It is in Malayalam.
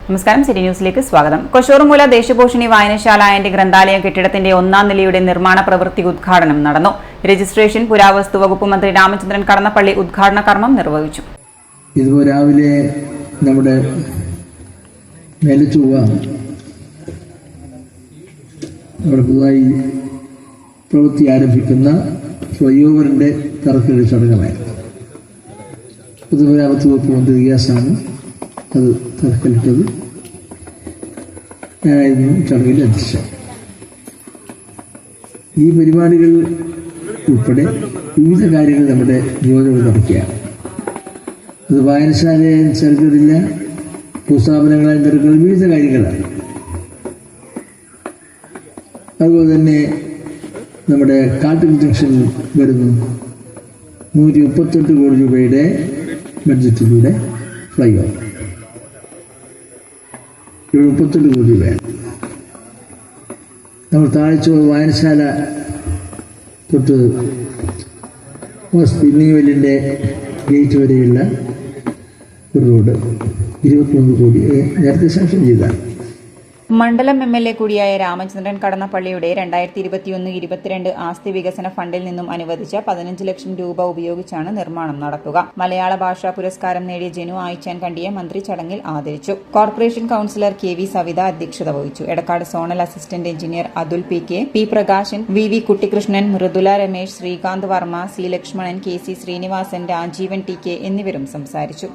നമസ്കാരം, സിറ്റി ന്യൂസിലേക്ക് സ്വാഗതം. കൊശോറുമൂല ദേശപോഷിണി വായനശാല ആൻഡ് ഗ്രന്ഥാലയ കെട്ടിടത്തിന്റെ 1ാം നിലയുടെ നിർമ്മാണ പ്രവൃത്തി ഉദ്ഘാടനം നടന്നു. രജിസ്ട്രേഷൻ പുരാവസ്തു വകുപ്പ് മന്ത്രി രാമചന്ദ്രൻ കടന്നപ്പള്ളി ഉദ്ഘാടന കർമ്മം നിർവഹിച്ചു. ഇതുപോലെ രാവിലെ നമ്മുടെ മേലച്ചുവ പുതുതായി പ്രവൃത്തി ആരംഭിക്കുന്ന ഫ്ലൈ ഓവറിന്റെ തറക്കല്ലിടൽ ചടങ്ങായിരുന്നു. പൊതുമരാമത്ത് വകുപ്പ് മന്ത്രി റിയാസാണ് അത് തറക്കല്ലിട്ടത്. ഞാനായിരുന്നു ചടങ്ങിൽ അധ്യക്ഷൻ. ഈ പരിപാടികൾ ഉൾപ്പെടെ വിവിധ കാര്യങ്ങൾ നമ്മുടെ നിയോജകർ നടക്കുകയാണ്. അത് വായനശാലയെ ചെറുകളില്ല, ഭൂസ്ഥാപനങ്ങളായ ചെറുകൾ വിവിധ കാര്യങ്ങളാണ്. അതുപോലെ തന്നെ നമ്മുടെ കാട്ടിൽ ജംഗ്ഷനിൽ വരുന്നു 138 കോടി രൂപയുടെ ബഡ്ജറ്റിലൂടെ ഫ്ലൈ ഓവർ 32 കോടി രൂപയാണ്. നമ്മൾ താഴ്ച വായനശാല തൊട്ട് സ്പിന്നിവലിൻ്റെ ഗേറ്റ് വരെയുള്ള ഒരു റോഡ് 23 കോടി നേരത്തെ സാങ്ഷൻ ചെയ്തതാണ്. മണ്ഡലം MLA കൂടിയായ രാമചന്ദ്രൻ കടന്നപ്പള്ളിയുടെ 2021-22 ആസ്തി വികസന ഫണ്ടിൽ നിന്നും അനുവദിച്ച 15 ലക്ഷം രൂപ ഉപയോഗിച്ചാണ് നിർമ്മാണം നടത്തുക. മലയാള ഭാഷാ പുരസ്കാരം നേടിയ ജനു ആയിച്ചാൻ കണ്ടിയെ മന്ത്രി ചടങ്ങിൽ ആദരിച്ചു. കോർപ്പറേഷൻ കൌൺസിലർ KV സവിത അധ്യക്ഷത വഹിച്ചു. Edakkad zonal assistant engineer Athul PK, P Prakashan, VV Kuttikrishnan, Mridula Ramesh, Srikanth Varma, C Lakshmanan, KC Srinivasan, Rajeevan TK എന്നിവരും സംസാരിച്ചു.